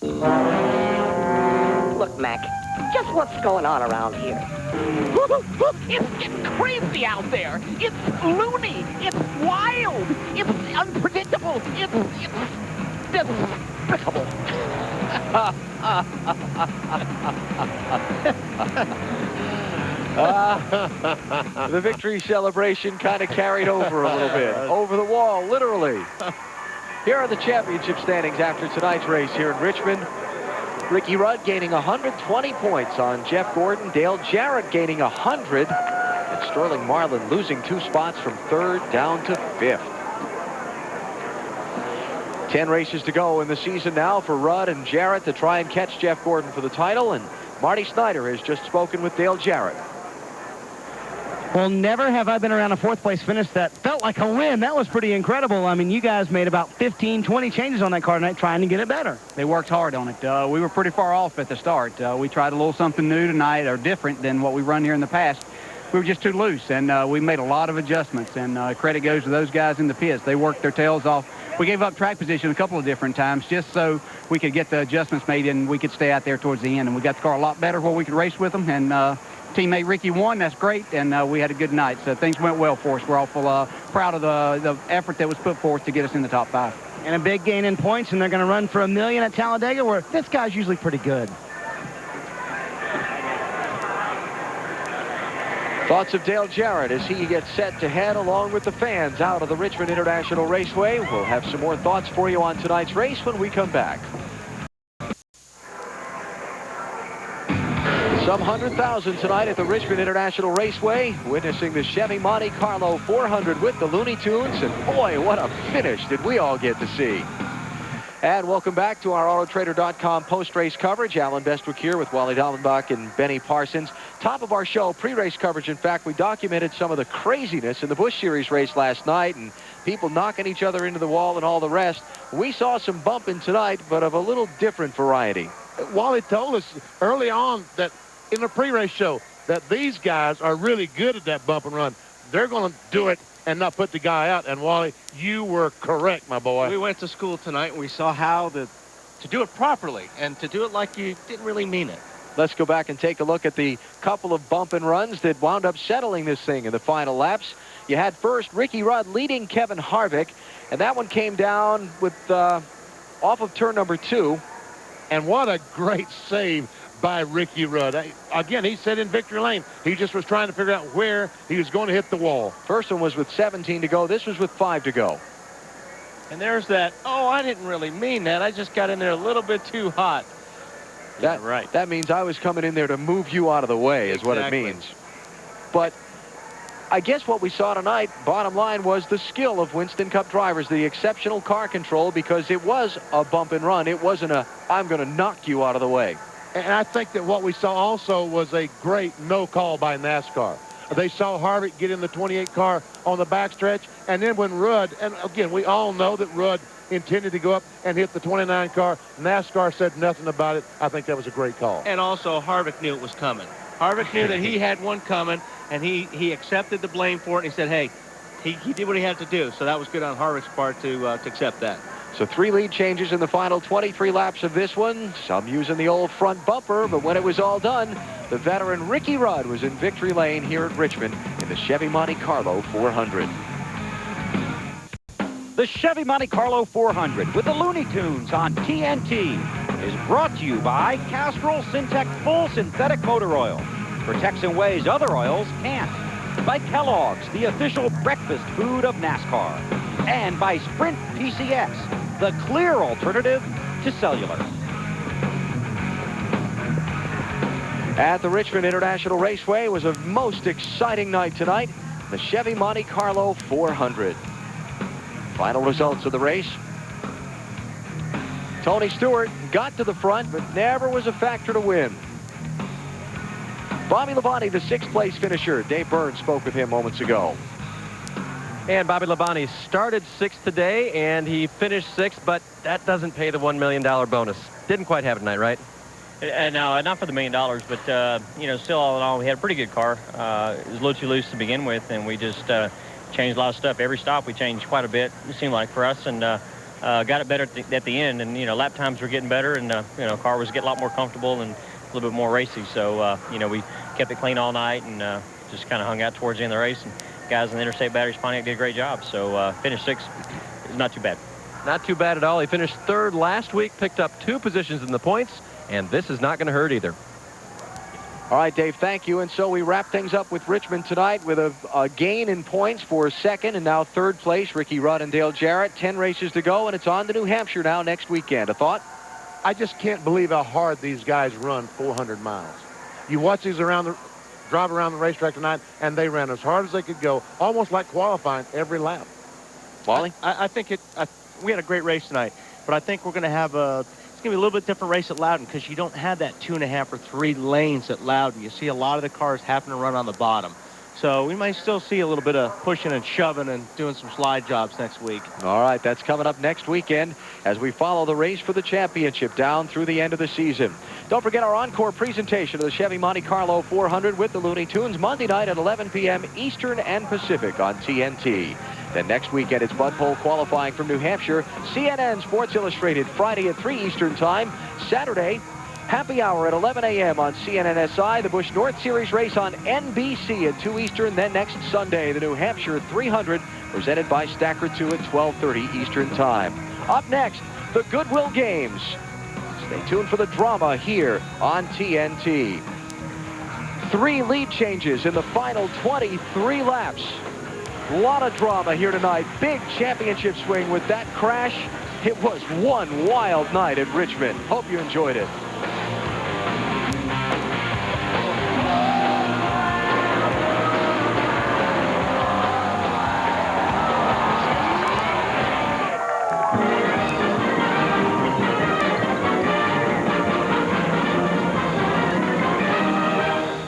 Look, Mac, just what's going on around here? Look, it's getting crazy out there. It's loony. It's wild. It's unpredictable. It's despicable. The victory celebration kind of carried over a little bit. Over the wall, literally. Here are the championship standings after tonight's race here in Richmond. Ricky Rudd gaining 120 points on Jeff Gordon. Dale Jarrett gaining 100. And Sterling Marlin losing 2 spots from 3rd down to 5th. 10 races to go in the season now for Rudd and Jarrett to try and catch Jeff Gordon for the title. And Marty Snyder has just spoken with Dale Jarrett. Well, never have I been around a 4th place finish that felt like a win. That was pretty incredible. I mean, you guys made about 15, 20 changes on that car tonight trying to get it better. They worked hard on it. We were pretty far off at the start. We tried a little something new tonight, or different than what we've run here in the past. We were just too loose, and we made a lot of adjustments, and credit goes to those guys in the pits. They worked their tails off. We gave up track position a couple of different times just so we could get the adjustments made and we could stay out there towards the end. And we got the car a lot better where we could race with them. And teammate Ricky won. That's great. And we had a good night. So things went well for us. We're awful proud of the effort that was put forth to get us in the top 5. And a big gain in points, and they're going to run for $1 million at Talladega, where this guy's usually pretty good. Thoughts of Dale Jarrett as he gets set to head along with the fans out of the Richmond International Raceway. We'll have some more thoughts for you on tonight's race when we come back. Some 100,000 tonight at the Richmond International Raceway, witnessing the Chevy Monte Carlo 400 with the Looney Tunes. And boy, what a finish did we all get to see. And welcome back to our Autotrader.com post-race coverage. Alan Bestwick here with Wally Dallenbach and Benny Parsons. Top of our show, pre-race coverage. In fact, we documented some of the craziness in the Busch Series race last night and people knocking each other into the wall and all the rest. We saw some bumping tonight, but of a little different variety. Wally told us early on that in the pre-race show that these guys are really good at that bump and run. They're going to do it and not put the guy out. And Wally, you were correct, my boy. We went to school tonight and we saw how to do it properly and to do it like you didn't really mean it. Let's go back and take a look at the couple of bump and runs that wound up settling this thing in the final laps. You had first Ricky Rudd leading Kevin Harvick, and that one came down with off of turn number 2. And what a great save by Ricky Rudd. Again, he said in victory lane, he just was trying to figure out where he was going to hit the wall. First one was with 17 to go. This was with 5 to go. And there's that, oh, I didn't really mean that. I just got in there a little bit too hot. That, right. That means I was coming in there to move you out of the way is what it means. But I guess what we saw tonight, bottom line, was the skill of Winston Cup drivers, the exceptional car control, because it was a bump and run. It wasn't a, I'm going to knock you out of the way. And I think that what we saw also was a great no call by NASCAR. They saw Harvick get in the 28 car on the backstretch, and then when Rudd, and again, we all know that Rudd intended to go up and hit the 29 car, NASCAR said nothing about it. I think that was a great call. And also, Harvick knew it was coming. Harvick knew that he had one coming, and he accepted the blame for it, and he said, hey, he did what he had to do. So that was good on Harvick's part to accept that. So 3 lead changes in the final 23 laps of this one. Some using the old front bumper, but when it was all done, the veteran Ricky Rudd was in victory lane here at Richmond in the Chevy Monte Carlo 400. The Chevy Monte Carlo 400 with the Looney Tunes on TNT is brought to you by Castrol Syntec Full Synthetic Motor Oil. Protects in ways other oils can't. By Kellogg's, the official breakfast food of NASCAR. And by Sprint PCS, the clear alternative to cellular. At the Richmond International Raceway was a most exciting night tonight. The Chevy Monte Carlo 400. Final results of the race. Tony Stewart got to the front, but never was a factor to win. Bobby Labonte, the 6th place finisher. Dave Burns spoke with him moments ago. And Bobby Labonte started 6th today, and he finished 6th, but that doesn't pay the $1 million bonus. Didn't quite have it tonight, right? No, not for the $1 million, but, you know, still all in all, we had a pretty good car. It was a little too loose to begin with, and we just changed a lot of stuff. Every stop we changed quite a bit, it seemed like, for us, and got it better at the end, and lap times were getting better, and car was getting a lot more comfortable and a little bit more racy. So we kept it clean all night and just kind of hung out towards the end of the race. And guys in the Interstate Batteries Pontiac did a great job. So finished 6th is not too bad. Not too bad at all. He finished 3rd last week, picked up 2 positions in the points, and this is not going to hurt either. All right, Dave, thank you. And so we wrap things up with Richmond tonight with a gain in points for 2nd and now 3rd place. Ricky Rudd and Dale Jarrett. 10 races to go, and it's on to New Hampshire now next weekend. A thought? I just can't believe how hard these guys run 400 miles. You watch these drive around the racetrack tonight, and they ran as hard as they could go, almost like qualifying every lap. Wally? I think we had a great race tonight, but I think we're going to have it's going to be a little bit different race at Loudon because you don't have that 2.5 or 3 lanes at Loudon. You see a lot of the cars happen to run on the bottom. So we might still see a little bit of pushing and shoving and doing some slide jobs next week. All right, that's coming up next weekend as we follow the race for the championship down through the end of the season. Don't forget our encore presentation of the Chevy Monte Carlo 400 with the Looney Tunes Monday night at 11 p.m. Eastern and Pacific on TNT. Then next weekend, it's Bud Pole qualifying from New Hampshire. CNN Sports Illustrated Friday at 3 Eastern Time. Saturday, happy hour at 11 a.m. on CNNSI. The Busch North Series race on NBC at 2 Eastern. Then next Sunday, the New Hampshire 300 presented by Stacker 2 at 12:30 Eastern Time. Up next, the Goodwill Games. Stay tuned for the drama here on TNT. 3 lead changes in the final 23 laps. A lot of drama here tonight. Big championship swing with that crash. It was one wild night at Richmond. Hope you enjoyed it.